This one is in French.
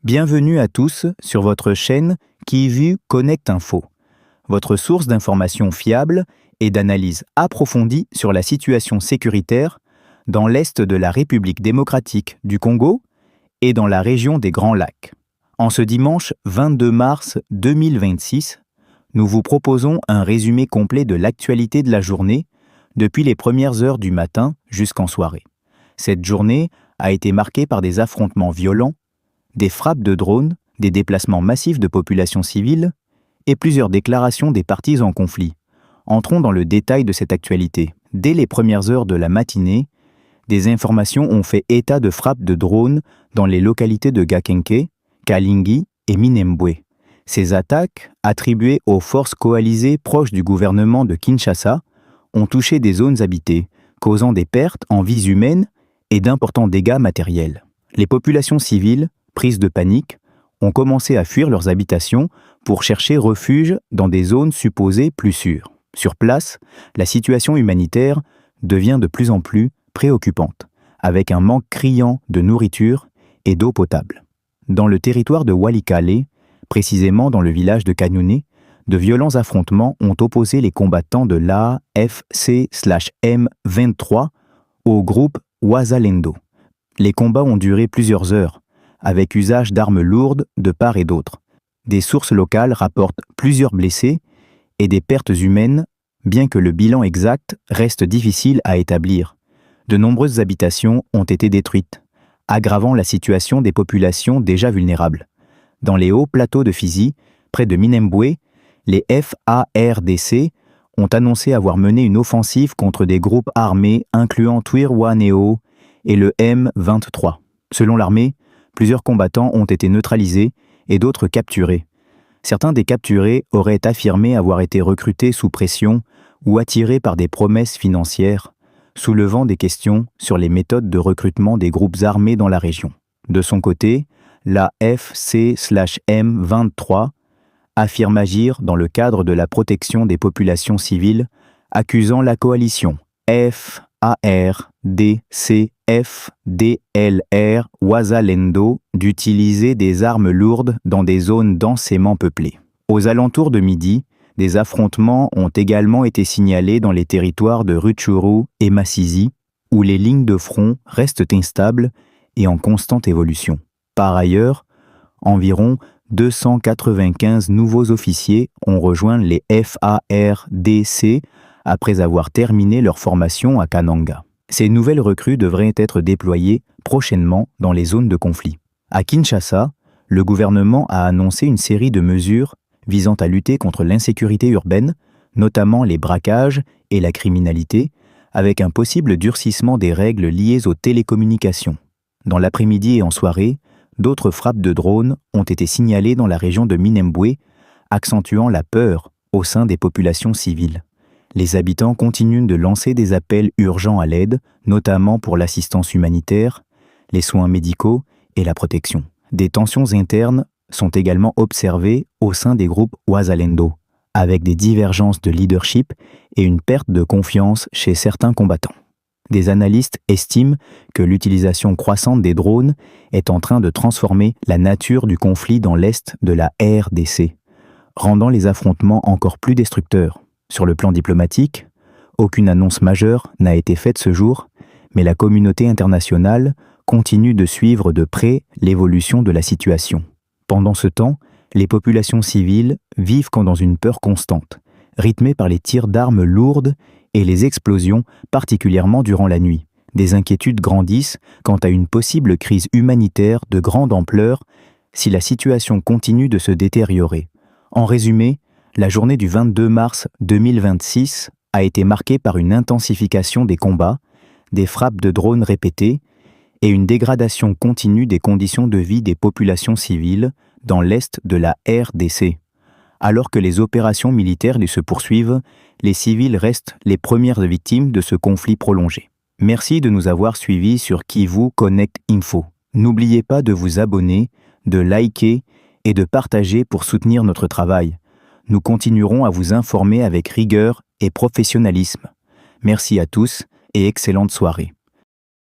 Bienvenue à tous sur votre chaîne Kivu Connect Info, votre source d'informations fiables et d'analyses approfondies sur la situation sécuritaire dans l'Est de la République démocratique du Congo et dans la région des Grands Lacs. En ce dimanche 22 mars 2026, nous vous proposons un résumé complet de l'actualité de la journée depuis les premières heures du matin jusqu'en soirée. Cette journée a été marquée par des affrontements violents, des frappes de drones, des déplacements massifs de populations civiles et plusieurs déclarations des parties en conflit. Entrons dans le détail de cette actualité. Dès les premières heures de la matinée, des informations ont fait état de frappes de drones dans les localités de Gakenke, Kalingi et Minembwe. Ces attaques, attribuées aux forces coalisées proches du gouvernement de Kinshasa, ont touché des zones habitées, causant des pertes en vies humaines et d'importants dégâts matériels. Les populations civiles, prises de panique, ont commencé à fuir leurs habitations pour chercher refuge dans des zones supposées plus sûres. Sur place, la situation humanitaire devient de plus en plus préoccupante, avec un manque criant de nourriture et d'eau potable. Dans le territoire de Walikale, précisément dans le village de Kanyouné, de violents affrontements ont opposé les combattants de l'AFC/M23 au groupe Wazalendo. Les combats ont duré plusieurs heures, avec usage d'armes lourdes de part et d'autre. Des sources locales rapportent plusieurs blessés et des pertes humaines, bien que le bilan exact reste difficile à établir. De nombreuses habitations ont été détruites, aggravant la situation des populations déjà vulnérables. Dans les hauts plateaux de Fizi, près de Minembwe, les FARDC ont annoncé avoir mené une offensive contre des groupes armés incluant Twirwaneho et le M23. Selon l'armée, plusieurs combattants ont été neutralisés et d'autres capturés. Certains des capturés auraient affirmé avoir été recrutés sous pression ou attirés par des promesses financières, soulevant des questions sur les méthodes de recrutement des groupes armés dans la région. De son côté, la FC/M23 affirme agir dans le cadre de la protection des populations civiles, accusant la coalition FARDC/FDLR Wazalendo d'utiliser des armes lourdes dans des zones densément peuplées. Aux alentours de midi, des affrontements ont également été signalés dans les territoires de Rutshuru et Masisi, où les lignes de front restent instables et en constante évolution. Par ailleurs, environ 295 nouveaux officiers ont rejoint les FARDC après avoir terminé leur formation à Kananga. Ces nouvelles recrues devraient être déployées prochainement dans les zones de conflit. À Kinshasa, le gouvernement a annoncé une série de mesures visant à lutter contre l'insécurité urbaine, notamment les braquages et la criminalité, avec un possible durcissement des règles liées aux télécommunications. Dans l'après-midi et en soirée, d'autres frappes de drones ont été signalées dans la région de Minembwe, accentuant la peur au sein des populations civiles. Les habitants continuent de lancer des appels urgents à l'aide, notamment pour l'assistance humanitaire, les soins médicaux et la protection. Des tensions internes sont également observées au sein des groupes Wazalendo, avec des divergences de leadership et une perte de confiance chez certains combattants. Des analystes estiment que l'utilisation croissante des drones est en train de transformer la nature du conflit dans l'est de la RDC, rendant les affrontements encore plus destructeurs. Sur le plan diplomatique, aucune annonce majeure n'a été faite ce jour, mais la communauté internationale continue de suivre de près l'évolution de la situation. Pendant ce temps, les populations civiles vivent comme dans une peur constante, rythmée par les tirs d'armes lourdes et les explosions, particulièrement durant la nuit. Des inquiétudes grandissent quant à une possible crise humanitaire de grande ampleur si la situation continue de se détériorer. En résumé, la journée du 22 mars 2026 a été marquée par une intensification des combats, des frappes de drones répétées et une dégradation continue des conditions de vie des populations civiles dans l'est de la RDC. Alors que les opérations militaires se poursuivent, les civils restent les premières victimes de ce conflit prolongé. Merci de nous avoir suivis sur Kivu Connect Info. N'oubliez pas de vous abonner, de liker et de partager pour soutenir notre travail. Nous continuerons à vous informer avec rigueur et professionnalisme. Merci à tous et excellente soirée.